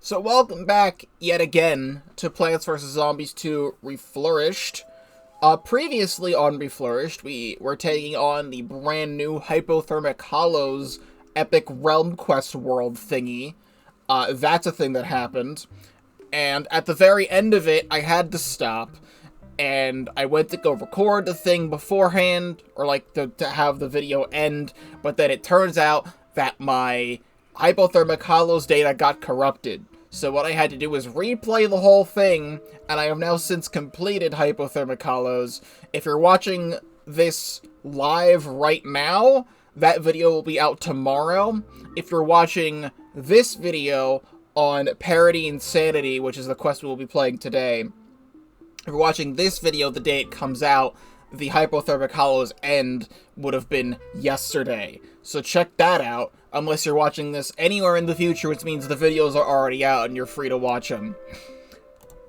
So welcome back yet again to Plants vs. Zombies 2 Reflourished. Previously on Reflourished, we were taking on the brand new Hypothermic Hollows Epic Realm Quest world thingy. That's a thing that happened. And at the very end of it, I had to stop. And I went to go record the thing beforehand, or like to have the video end, but then it turns out that my Hypothermic Hollows data got corrupted. So what I had to do was replay the whole thing, and I have now since completed Hypothermic Hollows. If you're watching this live right now, that video will be out tomorrow. If you're watching this video on Parody Insanity, which is the quest we will be playing today, if you're watching this video the day it comes out, the Hypothermic Hollows end would have been yesterday. So check that out, unless you're watching this anywhere in the future, which means the videos are already out and you're free to watch them.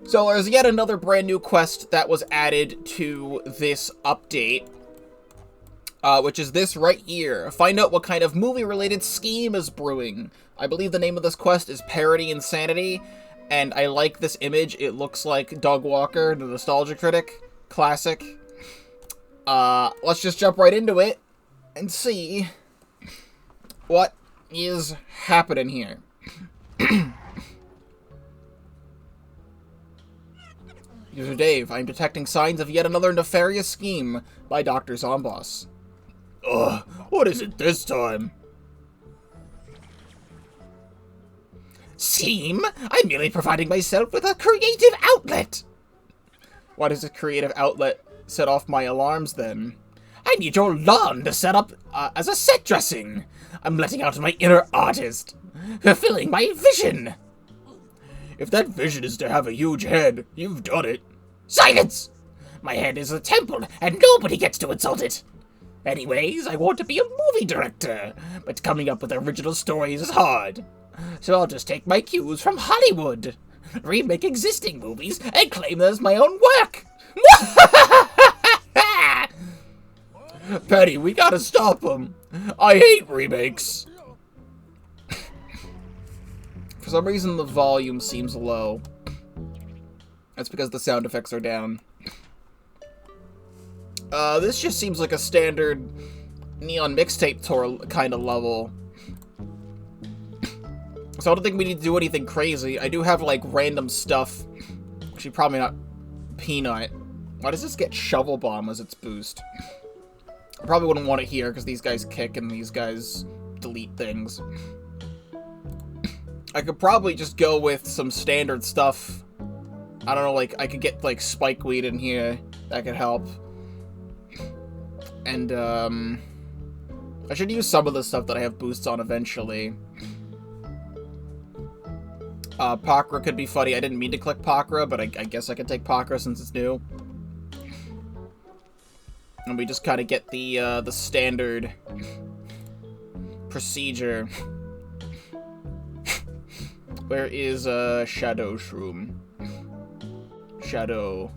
So there's yet another brand new quest that was added to this update, which is this right here. Find out what kind of movie-related scheme is brewing. I believe the name of this quest is Parody Insanity, and I like this image. It looks like Doug Walker, the Nostalgia Critic. Classic. Let's just jump right into it and see what is happening here. User Dave, I'm detecting signs of yet another nefarious scheme by Dr. Zomboss. Ugh, what is it this time? Scheme? I'm merely providing myself with a creative outlet. Why does a creative outlet set off my alarms, then? I need your lawn to set up as a set dressing. I'm letting out my inner artist, fulfilling my vision. If that vision is to have a huge head, you've done it. Silence! My head is a temple, and nobody gets to insult it. Anyways, I want to be a movie director, but coming up with original stories is hard. So I'll just take my cues from Hollywood, remake existing movies, and claim them as my own work. Penny, we gotta stop him. I hate remakes. For some reason, the volume seems low. That's because the sound effects are down. This just seems like a standard Neon Mixtape Tour kind of level. So I don't think we need to do anything crazy. I do have, like, random stuff. Actually, probably not Peanut. Why does this get Shovel Bomb as its boost? I probably wouldn't want it here, because these guys kick and these guys delete things. I could probably just go with some standard stuff. I don't know, like, I could get, like, Spikeweed in here. That could help. And, I should use some of the stuff that I have boosts on eventually. Pakra could be funny. I didn't mean to click Pakra, but I guess I can take Pakra since it's new. And we just kind of get the standard procedure. Where is, Shadow Shroom? Shadow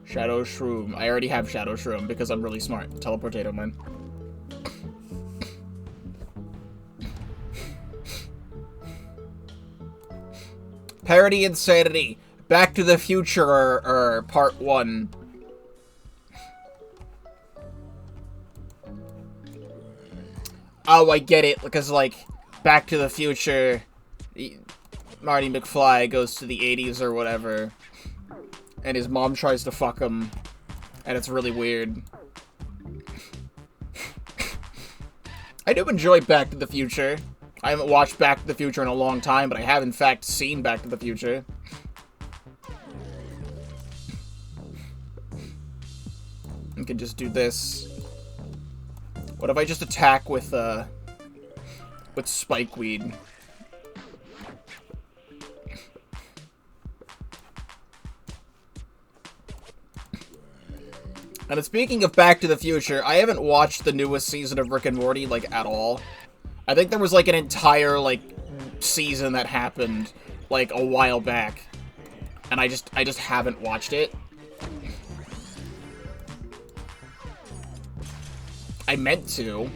Shroom. I already have Shadow Shroom because I'm really smart. Teleportato man. Parody Insanity. Back to the Future, Part 1. Oh, I get it, because, like, Back to the Future, Marty McFly goes to the 80s or whatever, and his mom tries to fuck him, and it's really weird. I do enjoy Back to the Future. I haven't watched Back to the Future in a long time, but I have, in fact, seen Back to the Future. We can just do this. What if I just attack with Spikeweed? And speaking of Back to the Future, I haven't watched the newest season of Rick and Morty, like, at all. I think there was, like, an entire, like, season that happened, like, a while back. And I just haven't watched it. I meant to.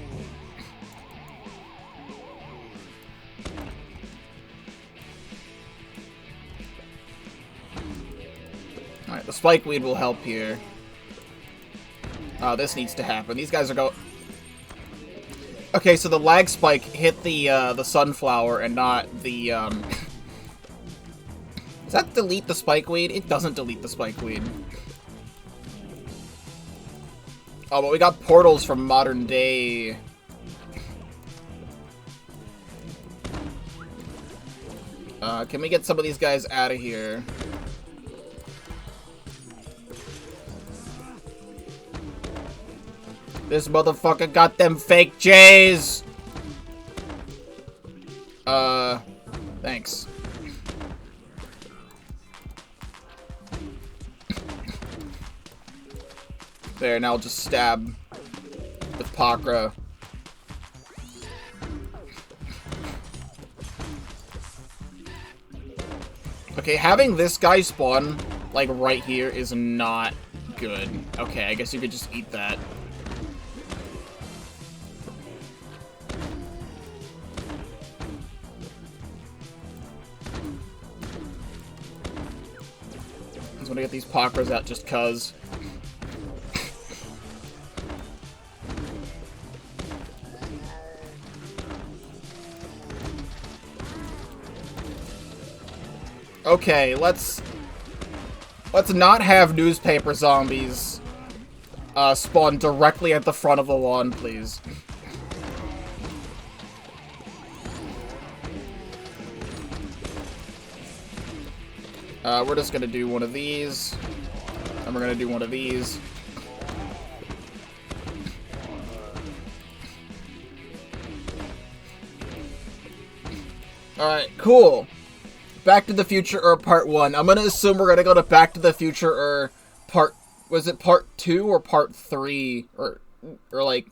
Alright, the spike weed will help here. This needs to happen. These guys are go... Okay, so the lag spike hit the sunflower and not the, Does that delete the spike weed? It doesn't delete the spike weed. Oh, but we got portals from modern day. Can we get some of these guys out of here? This motherfucker got them fake J's! Thanks. There, now I'll just stab with Pakra. Okay, having this guy spawn, like, right here is not good. Okay, I guess you could just eat that. I just want to get these Pakras out just cuz. Okay, let's not have newspaper zombies spawn directly at the front of the lawn, please. We're just gonna do one of these, and we're gonna do one of these. Alright, cool. Back to the Future Part 1. I'm gonna assume we're gonna go to Back to the Future Part... Was it Part 2 or Part 3? Or like...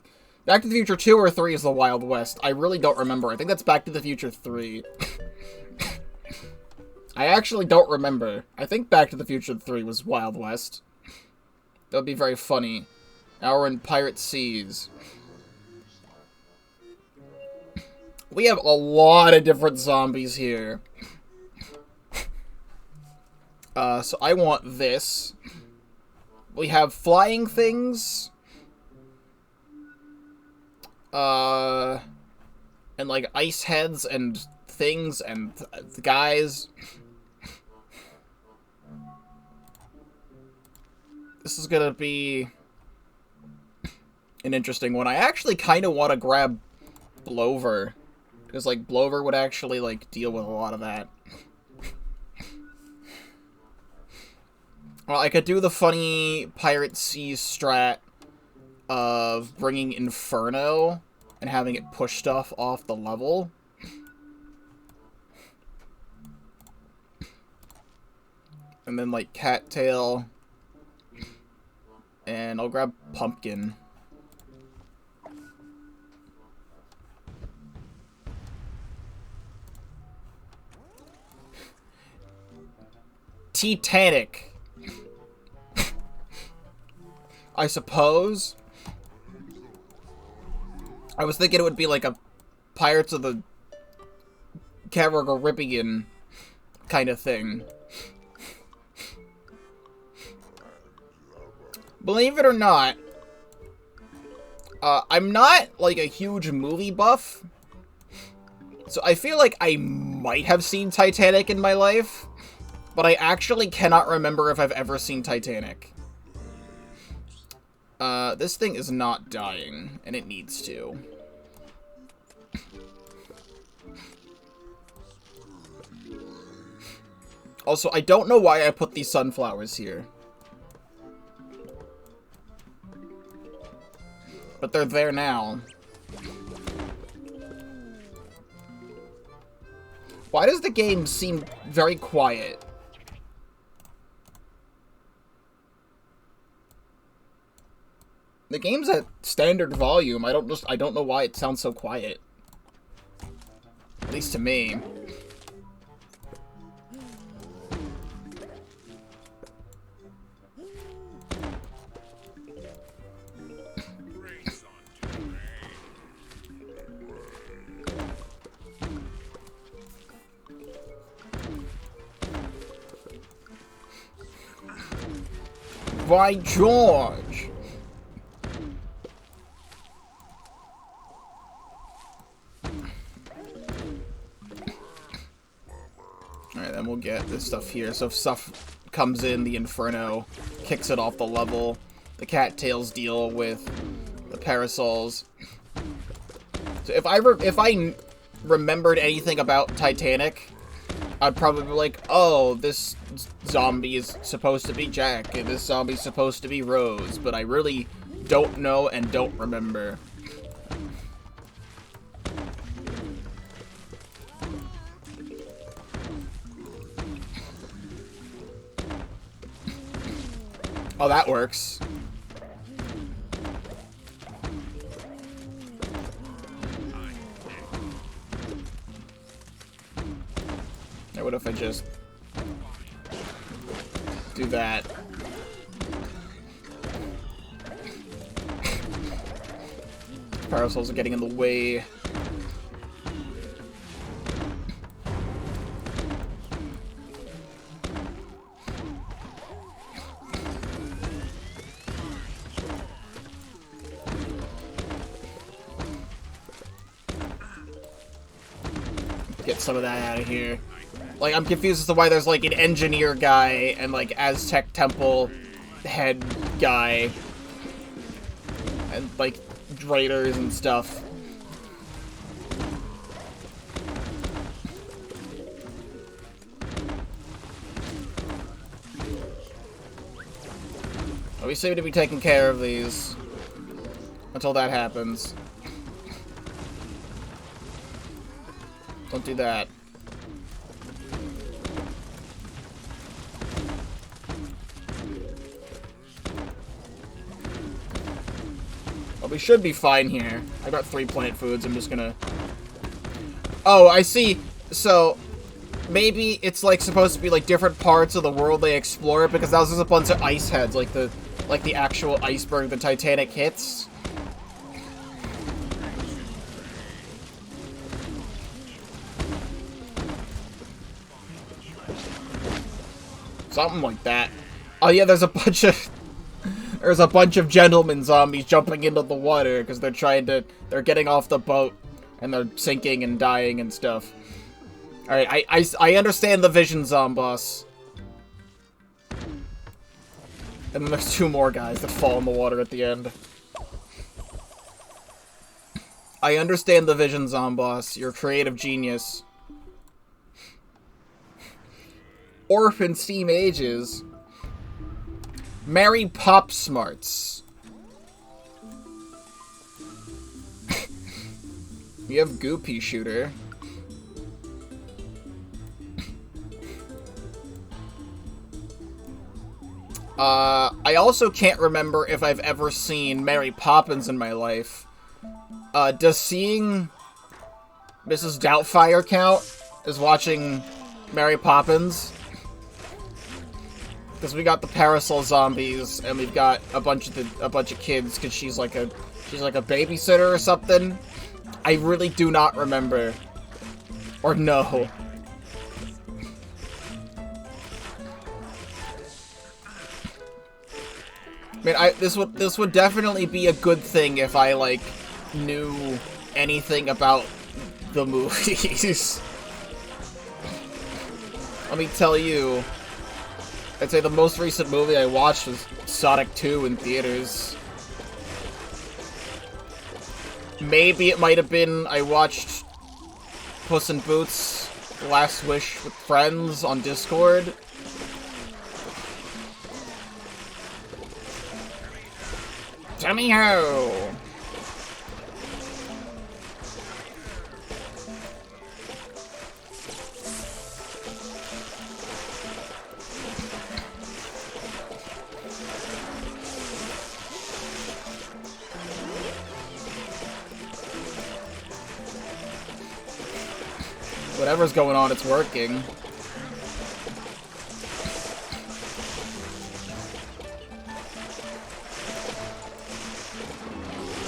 Back to the Future 2 or 3 is the Wild West. I really don't remember. I think that's Back to the Future 3. I actually don't remember. I think Back to the Future 3 was Wild West. That would be very funny. Now we're in Pirate Seas. We have a lot of different zombies here. So I want this. We have flying things. And like ice heads and things and guys. This is gonna be an interesting one. I actually kind of want to grab Blover. Because, like, Blover would actually, like, deal with a lot of that. Well, I could do the funny Pirate Seas strat of bringing Inferno and having it push stuff off the level. And then, like, Cattail. And I'll grab Pumpkin. Titanic. I suppose. I was thinking it would be like a Pirates of the Caribbean kind of thing. Believe it or not, I'm not like a huge movie buff, so I feel like I might have seen Titanic in my life. But I actually cannot remember if I've ever seen Titanic. This thing is not dying, and it needs to. Also, I don't know why I put these sunflowers here. But they're there now. Why does the game seem very quiet? The game's at standard volume. I don't know why it sounds so quiet. At least to me. By George! Alright, then we'll get this stuff here. So if stuff comes in, the Inferno kicks it off the level. The cattails deal with the parasols. So if I remembered anything about Titanic, I'd probably be like, oh, this zombie is supposed to be Jack, and this zombie's supposed to be Rose, but I really don't know and don't remember. Oh, that works. Now, what if I just do that? Parasols are getting in the way. Get some of that out of here. Like, I'm confused as to why there's, like, an engineer guy and, like, Aztec temple head guy. And, like, raiders and stuff. We seem to be taking care of these until that happens. Don't do that. Well, we should be fine here. I got 3 plant foods. I'm just gonna... Oh, I see. So, maybe it's, like, supposed to be, like, different parts of the world they explore, because that was just a bunch of ice heads, like the actual iceberg the Titanic hits. Something like that. Oh yeah, there's a bunch of gentleman zombies jumping into the water because they're getting off the boat and they're sinking and dying and stuff. Alright, I understand the vision, Zomboss. And then there's 2 more guys that fall in the water at the end. I understand the vision, Zomboss. You're a creative genius. Orphan Steam Ages. Mary Pop Smarts. We have Goopy Shooter. I also can't remember if I've ever seen Mary Poppins in my life. Does seeing Mrs. Doubtfire count as watching Mary Poppins? Because we got the parasol zombies, and we've got a bunch of kids. Because she's like a babysitter or something. I really do not remember, or know. I mean, this would definitely be a good thing if I like knew anything about the movies. Let me tell you. I'd say the most recent movie I watched was Sonic 2 in theaters. Maybe it might have been I watched Puss in Boots: Last Wish with friends on Discord. Tommy ho! Whatever's going on, it's working.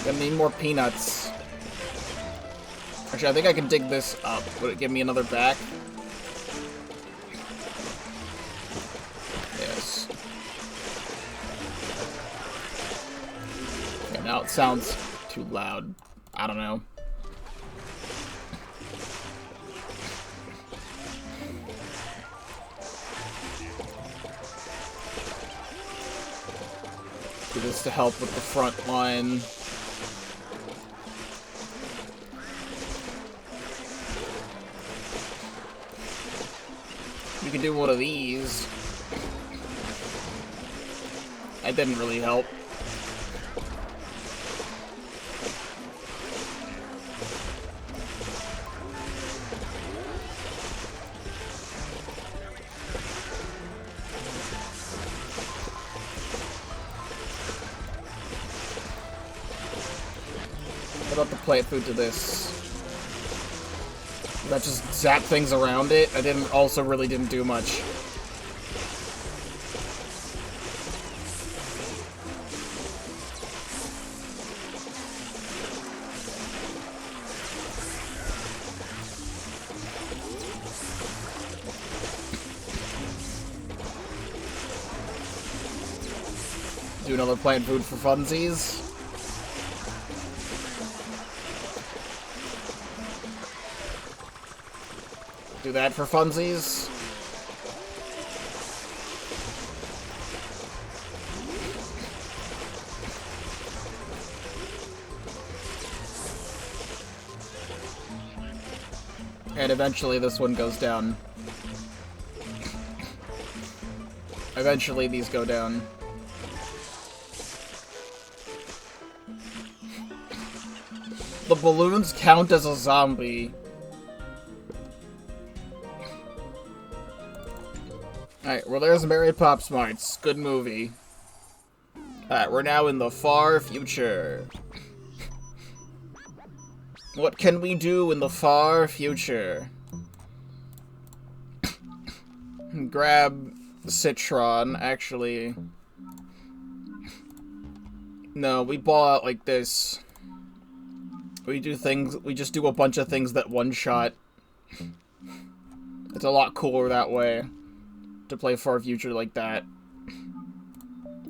Gonna need more peanuts. Actually, I think I can dig this up. Would it give me another back? Yes. That sounds too loud. I don't know. Do this to help with the front line. You can do one of these. That didn't really help. What about the plant food to this? That just zap things around it. I really didn't do much. Do another plant food for funsies. Do that for funsies. And eventually this one goes down. Eventually these go down. The balloons count as a zombie. Alright, well there's Mary Pop Smarts. Good movie. Alright, we're now in the far future. What can we do in the far future? Grab Citron, actually. No, we ball out like this. We just do a bunch of things that one-shot. It's a lot cooler that way. To play Far Future like that.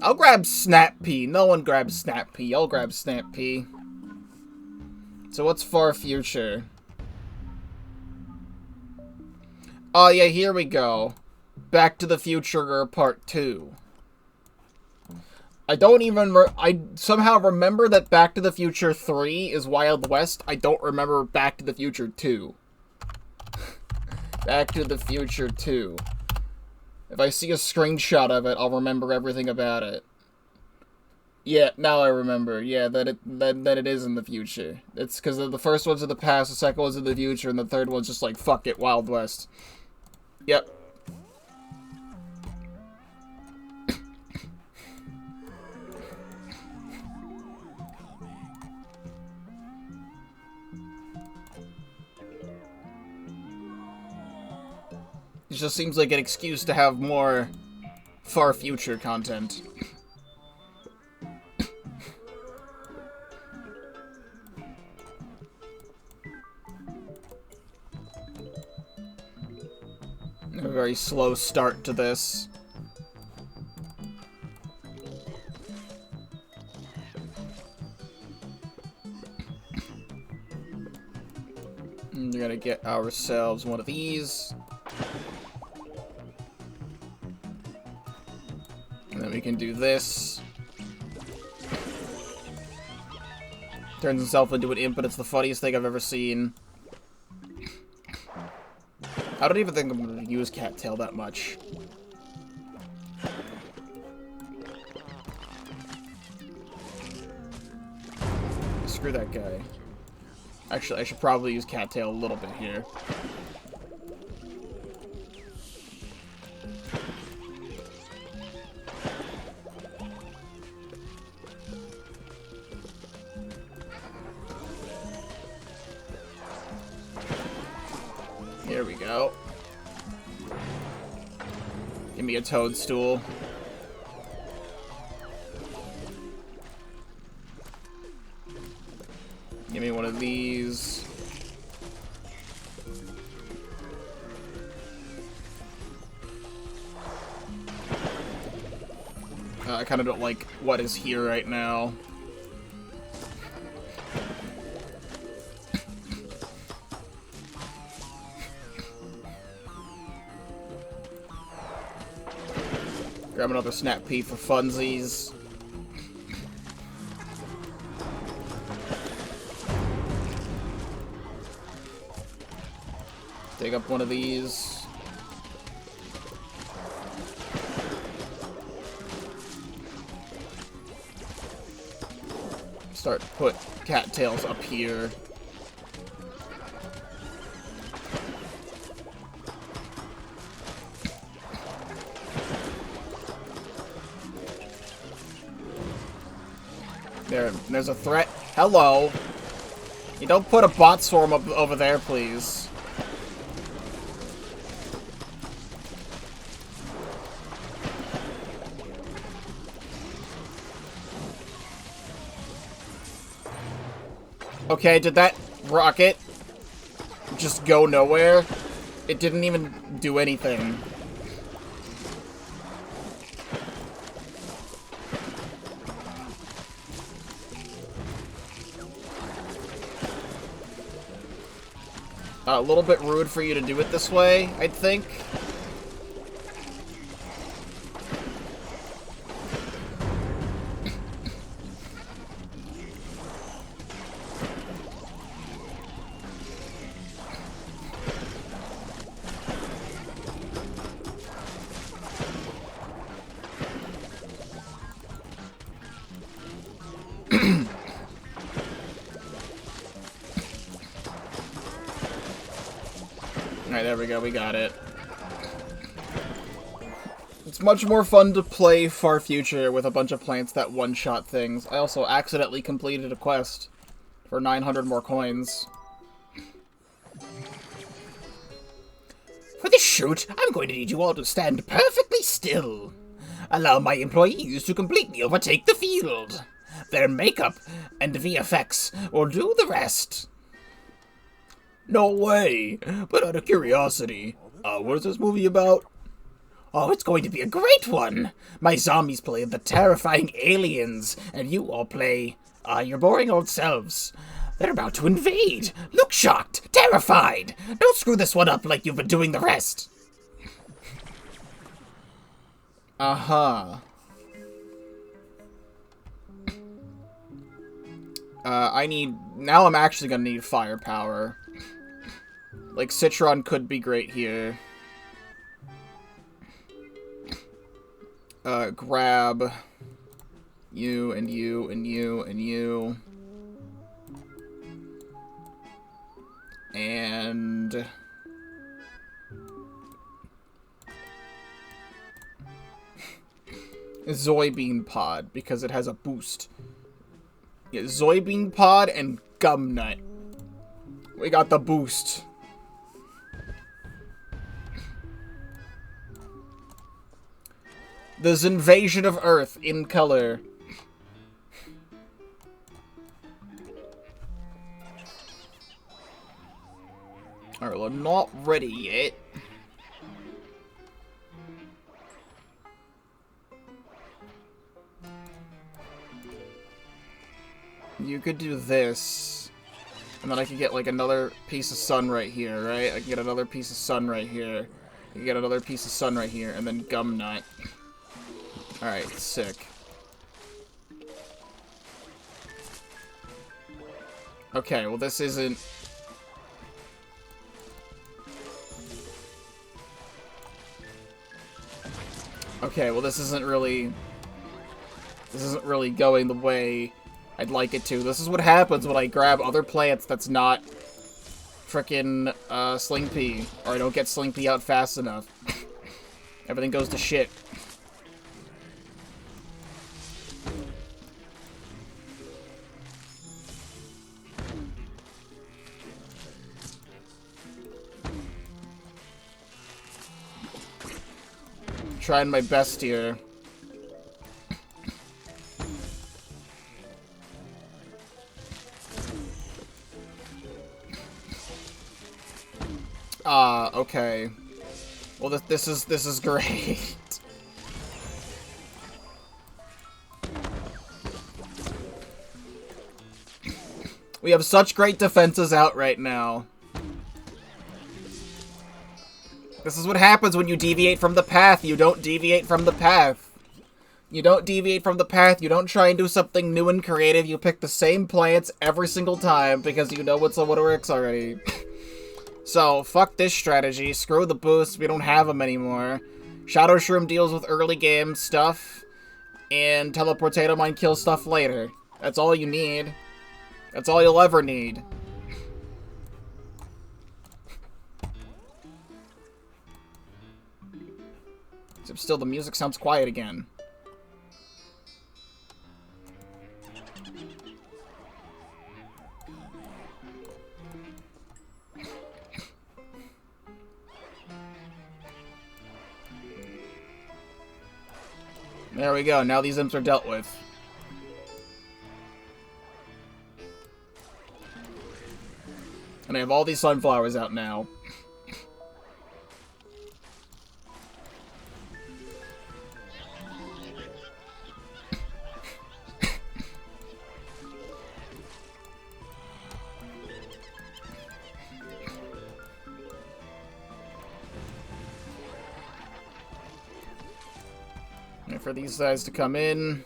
I'll grab Snap Pea. No one grabs Snap Pea. I'll grab Snap Pea. So what's Far Future? Oh yeah, here we go. Back to the Future Part 2. I somehow remember that Back to the Future 3 is Wild West. I don't remember Back to the Future 2. Back to the Future 2. If I see a screenshot of it, I'll remember everything about it. Yeah, now I remember. Yeah, that it is in the future. It's because the first one's in the past, the second one's in the future, and the third one's just like, fuck it, Wild West. Yep. It just seems like an excuse to have more Far Future content. A very slow start to this. And we're gonna get ourselves one of these. And then we can do this. Turns himself into an imp, but it's the funniest thing I've ever seen. I don't even think I'm going to use Cattail that much. Screw that guy. Actually, I should probably use Cattail a little bit here. Here we go. Give me a toadstool. Give me one of these. I kind of don't like what is here right now. Grab another snap pea for funsies. Dig up one of these. Start to put cattails up here. There's a threat. Hello. You don't put a bot swarm up over there, please. Okay, did that rocket just go nowhere? It didn't even do anything. A little bit rude for you to do it this way, I'd think. Alright, there we go, we got it. It's much more fun to play Far Future with a bunch of plants that one-shot things. I also accidentally completed a quest for 900 more coins. For this shoot, I'm going to need you all to stand perfectly still. Allow my employees to completely overtake the field. Their makeup and VFX will do the rest. No way! But out of curiosity, what is this movie about? Oh, it's going to be a great one! My zombies play the terrifying aliens, and you all play, your boring old selves. They're about to invade! Look shocked! Terrified! Don't screw this one up like you've been doing the rest! Uh-huh. Now I'm actually gonna need firepower. Like, Citron could be great here. Grab you, and you, and you, and you. And... Soybean pod, because it has a boost. Yeah, soybean pod and gum nut. We got the boost. There's Invasion of Earth in color. Alright, well, I'm not ready yet. You could do this. And then I could get, like, another piece of sun right here, right? I can get another piece of sun right here. I can get another piece of sun right here, and then gum nut. Alright, sick. Okay, well this isn't... Okay, well this isn't really going the way I'd like it to. This is what happens when I grab other plants that's not frickin' Sling Pea, or I don't get Sling Pea out fast enough. Everything goes to shit. Trying my best here. Okay. Well, this is great. We have such great defenses out right now. This is what happens when you deviate from the path. You don't deviate from the path. You don't deviate from the path. You don't try and do something new and creative. You pick the same plants every single time because you know what works already. So, fuck this strategy. Screw the boosts. We don't have them anymore. Shadow Shroom deals with early game stuff. And Teleportato Mine kills stuff later. That's all you need. That's all you'll ever need. Except still, the music sounds quiet again. There we go. Now these imps are dealt with. And I have all these sunflowers out now. And for these guys to come in.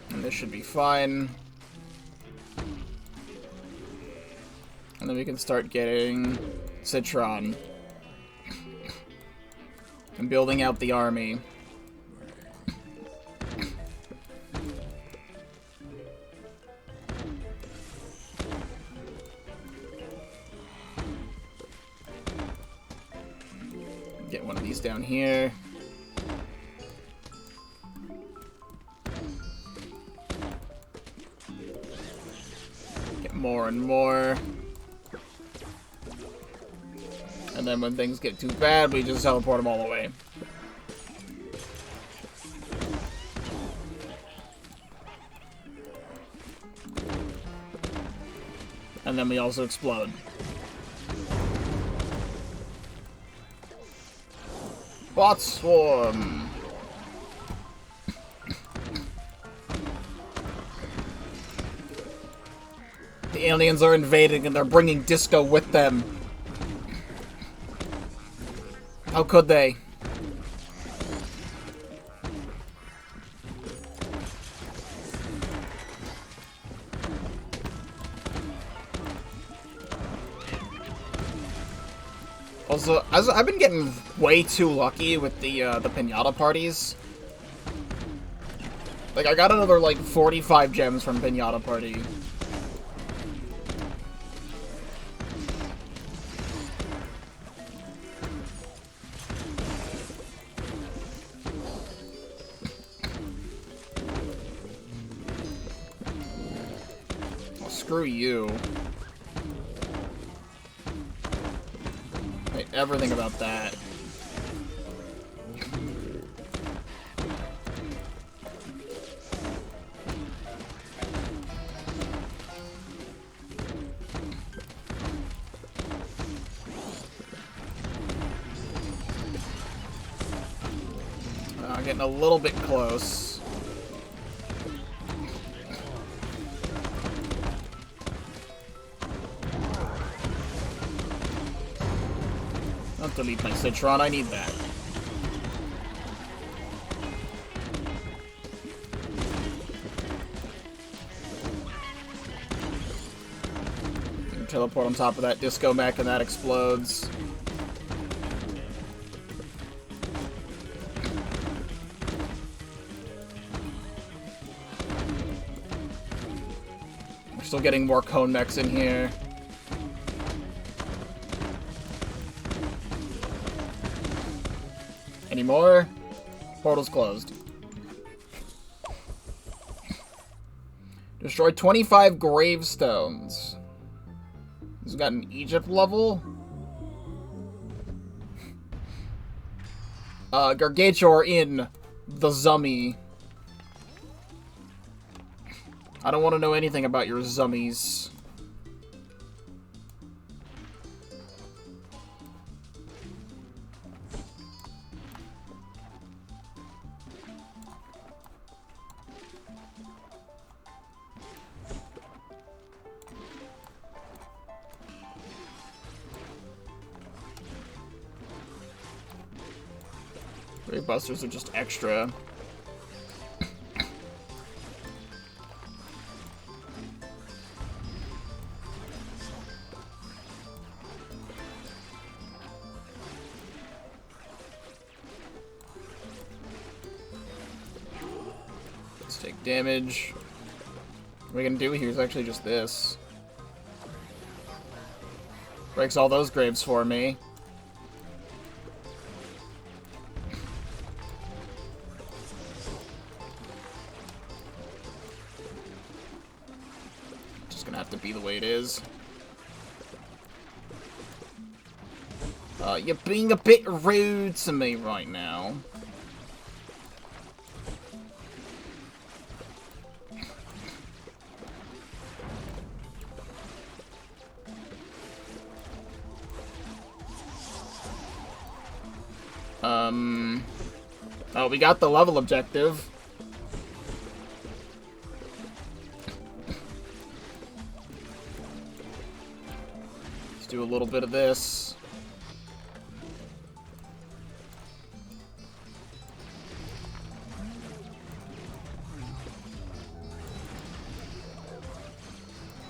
And this should be fine. And then we can start getting Citron. And building out the army. Get one of these down here. Get more and more. And then when things get too bad, we just teleport them all away. And then we also explode. Bot Swarm! The aliens are invading and they're bringing Disco with them. How could they? Also, I've been getting way too lucky with the pinata parties. Like, I got another, like, 45 gems from Pinata Party. Oh, screw you. I hate everything about that. Getting a little bit close. Don't delete my Citron, I need that. Teleport on top of that disco mech and that explodes. Still getting more cone mechs in here. Any more? Portal's closed. Destroy 25 gravestones. This has got an Egypt level. Gargantuar in the Zummy. I don't want to know anything about your zummies. Grave Busters are just extra. Let's take damage. What we're gonna do here is actually just this. Breaks all those graves for me. Just gonna have to be the way it is. You're being a bit rude to me right now. Oh, we got the level objective. Let's do a little bit of this.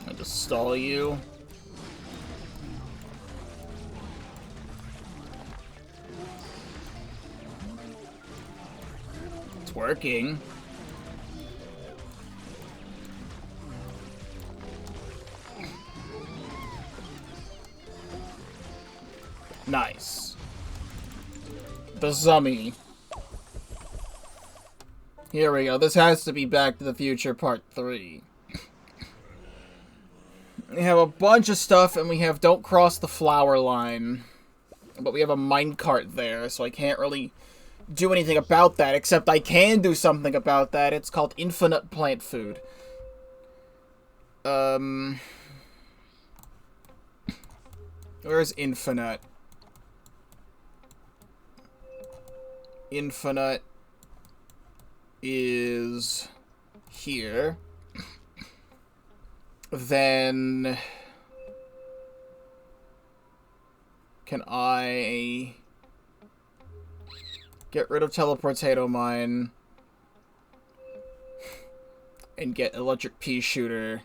I just stall you. Working. Nice. The Zummy. Here we go. This has to be Back to the Future Part 3. We have a bunch of stuff, and we have Don't Cross the Flower Line. But we have a minecart there, so I can't really do anything about that, except I can do something about that. It's called infinite plant food. Where's infinite? Infinite is here. Then can I get rid of Teleportato Mine and get Electric Pea Shooter?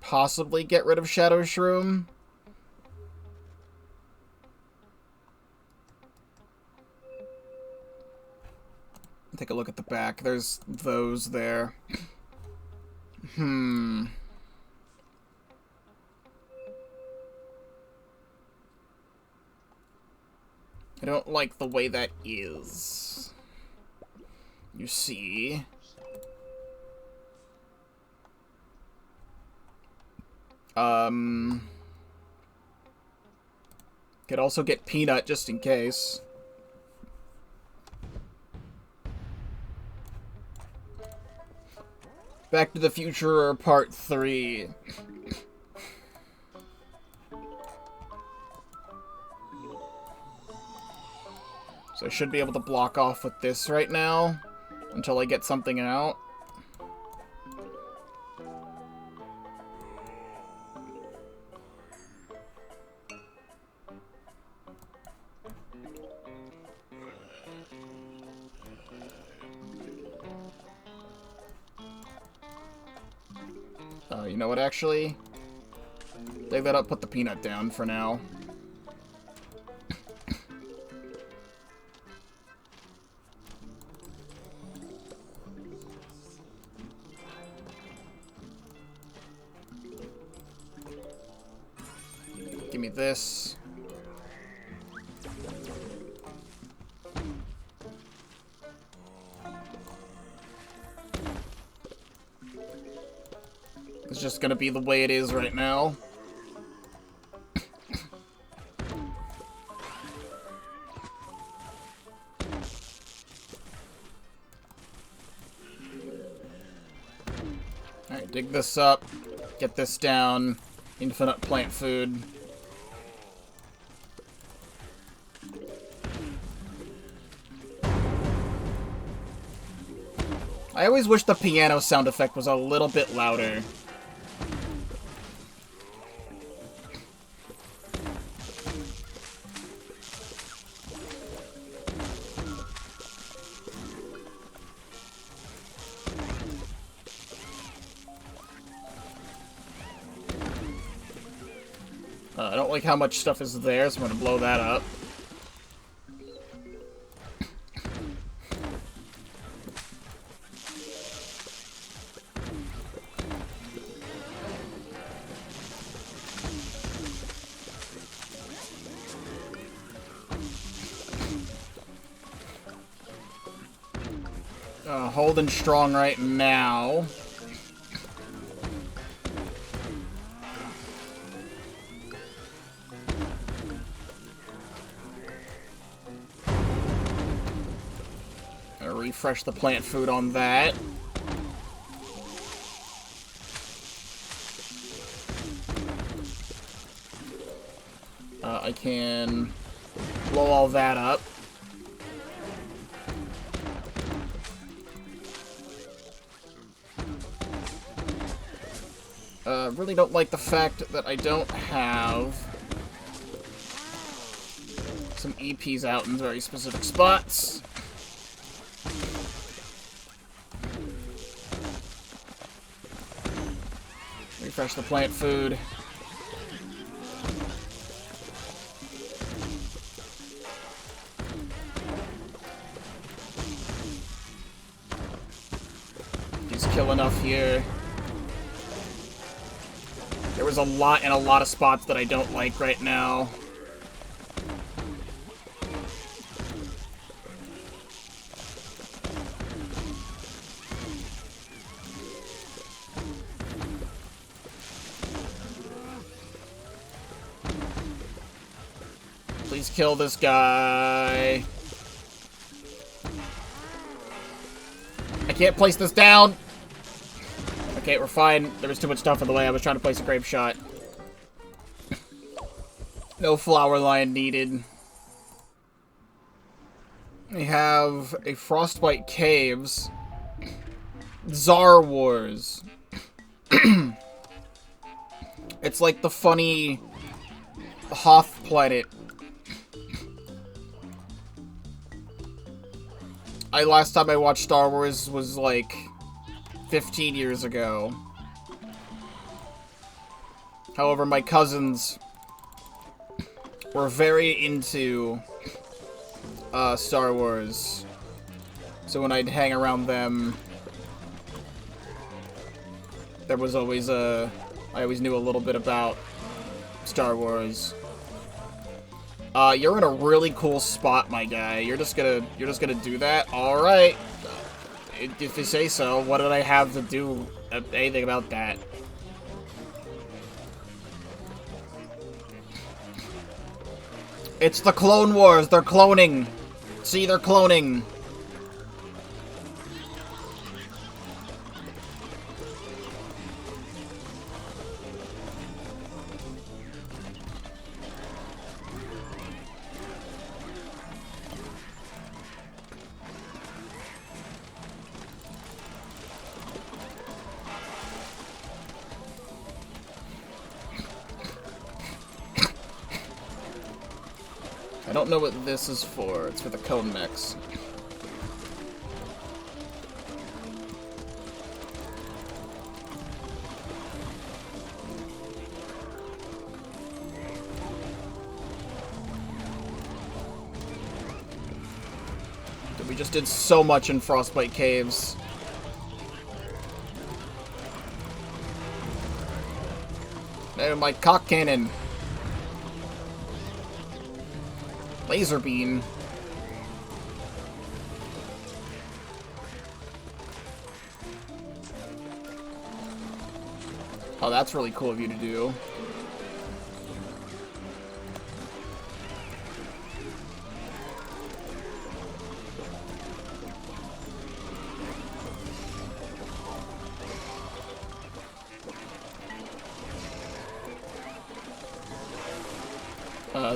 Possibly get rid of Shadow Shroom. Take a look at the back. There's those there. I don't like the way that is. You see. Could also get Peanut just in case. Back to the Future Part 3. So I should be able to block off with this right now until I get something out. You know what, actually? Take that up, put the peanut down for now. Give me this. It's just gonna be the way it is right now. Alright, dig this up. Get this down. Infinite plant food. I always wish the piano sound effect was a little bit louder. I don't like how much stuff is there, so I'm gonna blow that up. Holding strong right now. Gonna refresh the plant food on that. I can blow all that up. Really don't like the fact that I don't have some EPs out in very specific spots. Refresh the plant food. Just kill enough here. There was a lot in a lot of spots that I don't like right now. Please kill this guy. I can't place this down. Okay, we're fine. There was too much stuff in the way. I was trying to place a grape shot. No flower line needed. We have a Frostbite Caves. Tsar Wars. It's like the funny Hoth planet. Last time I watched Star Wars was like 15 years ago. However, my cousins were very into Star Wars. So when I'd hang around them, there was always I always knew a little bit about Star Wars. You're in a really cool spot, my guy. You're just gonna do that? Alright. If you say so, what did I have to do anything about that? It's the Clone Wars. They're cloning. See, they're cloning. I don't know what this is for. It's for the cone mechs. Dude, we just did so much in Frostbite Caves. Oh, my cock cannon. Laser beam. Oh, that's really cool of you to do.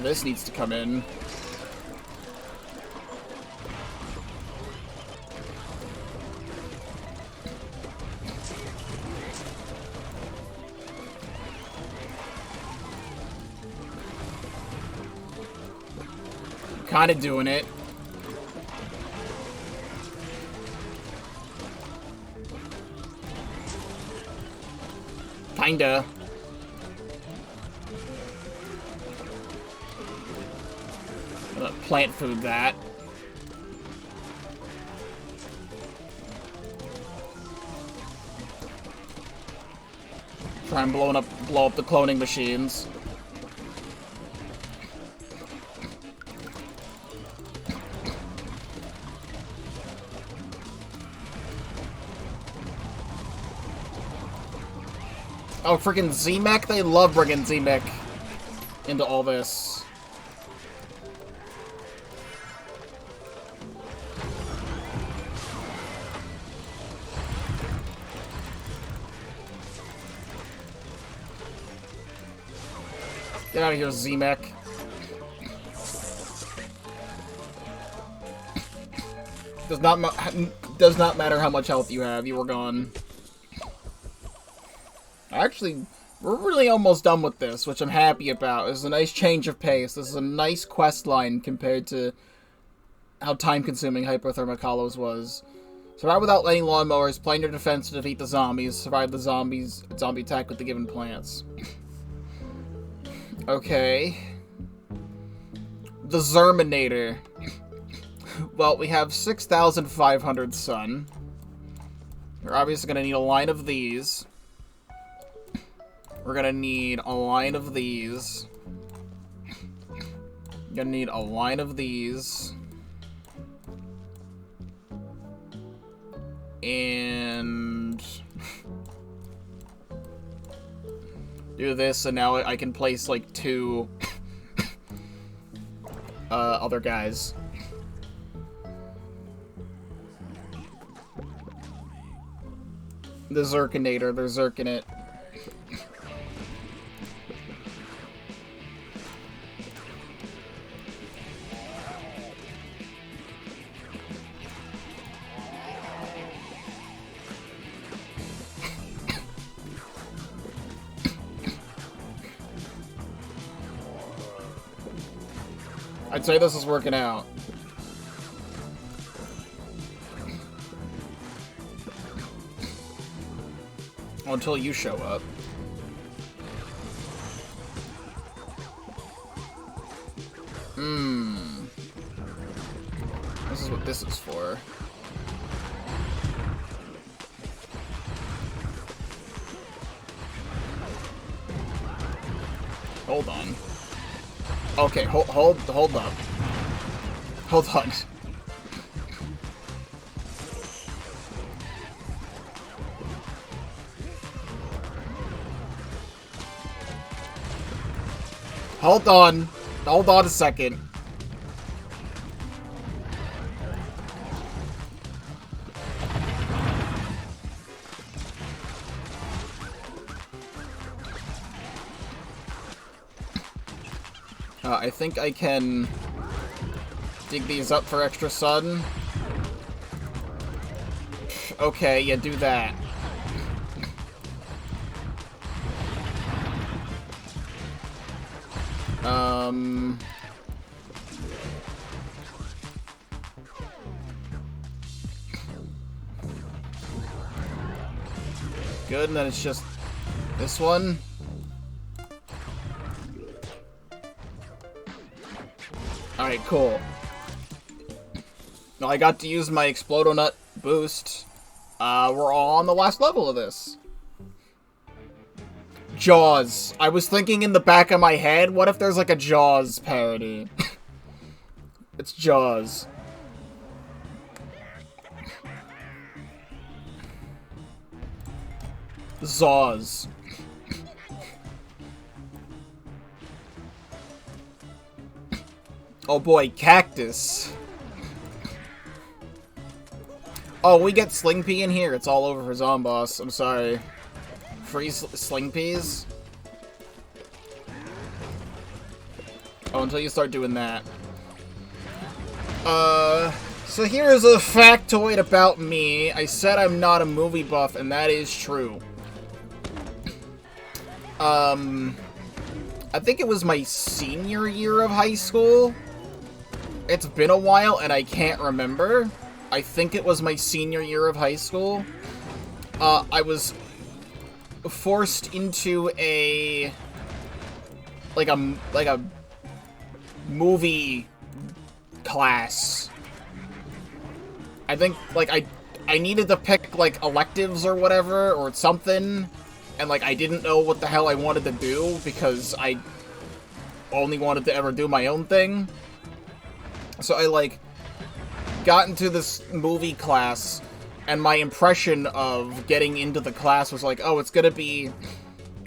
This needs to come in. Kinda doing it. Kinda. Plant food that. Try and blow up the cloning machines. Oh, freaking Z-Mech? They love bringing Z-Mech into all this. Get out of here, Z-Mech. Does not matter how much health you have, you are gone. Actually, we're really almost done with this, which I'm happy about. This is a nice change of pace. This is a nice quest line compared to how time-consuming Hypothermic Hollows was. Survive without any lawnmowers, plan your defense to defeat the zombies, survive the zombie attack with the given plants. Okay. The Zerminator. Well, we have 6,500 sun. We're obviously going to need a line of these. We're gonna need a line of these. Gonna need a line of these. And do this, and now I can place like 2 other guys. The Zerkinator, they're Zerking it. I'd say this is working out. Until you show up. This is what this is for. Hold on. Okay, hold up. Hold on. Hold on. Hold on a second. I think I can dig these up for extra sun. Okay, yeah, do that. Good, and then it's just this one. Alright, cool. Now I got to use my Explodonut boost. We're all on the last level of this. Jaws. I was thinking in the back of my head, what if there's like a Jaws parody? It's Jaws. Zaws. Oh boy, Cactus. Oh, we get Sling Pea in here. It's all over for Zomboss. I'm sorry. Free Sling Peas? Oh, until you start doing that. So here's a factoid about me. I said I'm not a movie buff, and that is true. I think it was my senior year of high school. It's been a while, and I can't remember. I think it was my senior year of high school. I was forced into a movie class. I think, like, I needed to pick, like, electives or whatever, or something, and, like, I didn't know what the hell I wanted to do, because I only wanted to ever do my own thing. So I, like, got into this movie class, and my impression of getting into the class was like, oh, it's gonna be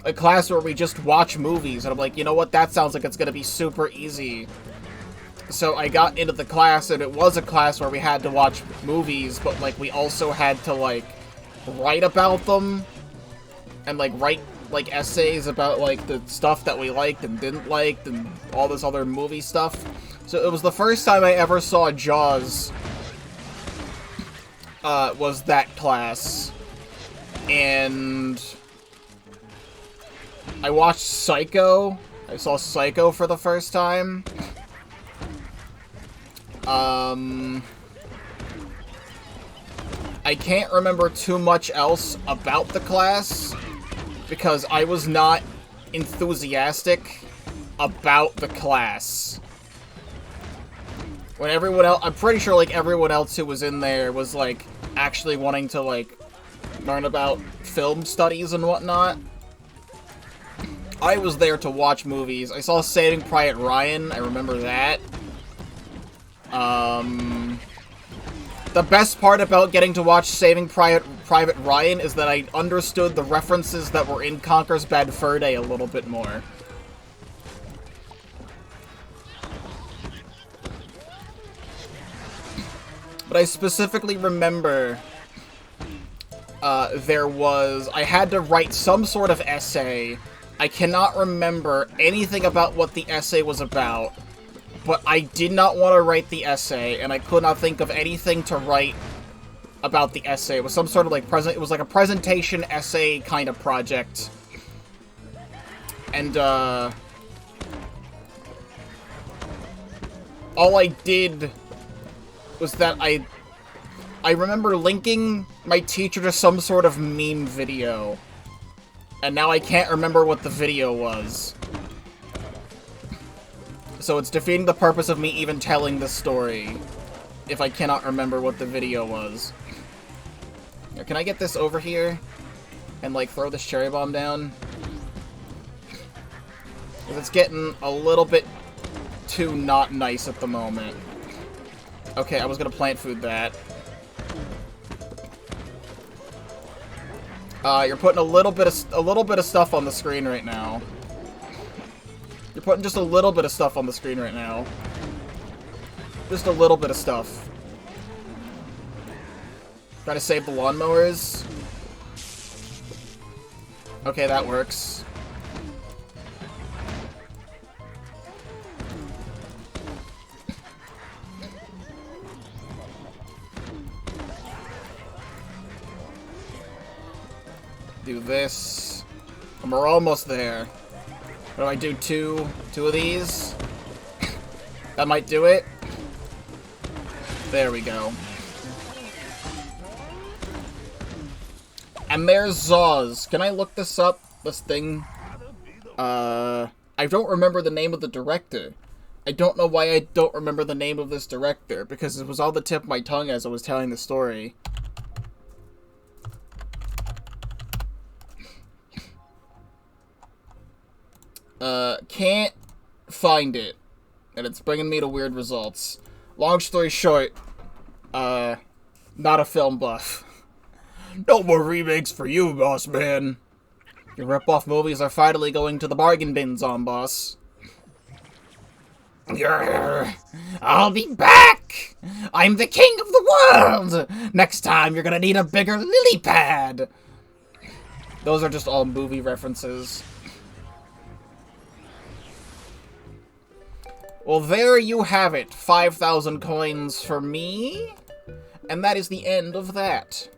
a class where we just watch movies, and I'm like, you know what, that sounds like it's gonna be super easy. So I got into the class, and it was a class where we had to watch movies, but, like, we also had to, like, write about them, and, like, write, like, essays about, like, the stuff that we liked and didn't like, and all this other movie stuff. So it was the first time I ever saw Jaws, was that class. And I watched Psycho. I saw Psycho for the first time. I can't remember too much else about the class, because I was not enthusiastic about the class. When everyone else, I'm pretty sure, like, everyone else who was in there was, like, actually wanting to, like, learn about film studies and whatnot. I was there to watch movies. I saw Saving Private Ryan, I remember that. The best part about getting to watch Saving Private Ryan is that I understood the references that were in Conker's Bad Fur Day a little bit more. But I specifically remember, I had to write some sort of essay. I cannot remember anything about what the essay was about. But I did not want to write the essay, and I could not think of anything to write about the essay. It was some sort of, like, it was like a presentation essay kind of project. And, all I did was that I remember linking my teacher to some sort of meme video. And now I can't remember what the video was. So it's defeating the purpose of me even telling the story, if I cannot remember what the video was. Now, can I get this over here? And, like, throw this cherry bomb down? Because it's getting a little bit too not nice at the moment. Okay, I was gonna plant food that. You're putting a little bit of stuff on the screen right now. You're putting just a little bit of stuff on the screen right now. Just a little bit of stuff. Trying to save the lawnmowers. Okay, that works. Do this. And we're almost there. What do I do? Two of these? That might do it. There we go. And there's Zaws. Can I look this up? This thing? I don't remember the name of the director. I don't know why I don't remember the name of this director, because it was on the tip of my tongue as I was telling the story. Can't find it. And it's bringing me to weird results. Long story short, not a film buff. No more remakes for you, boss man. Your rip-off movies are finally going to the bargain bin, boss. I'll be back! I'm the king of the world! Next time you're gonna need a bigger lily pad! Those are just all movie references. Well, there you have it. 5,000 coins for me. And that is the end of that.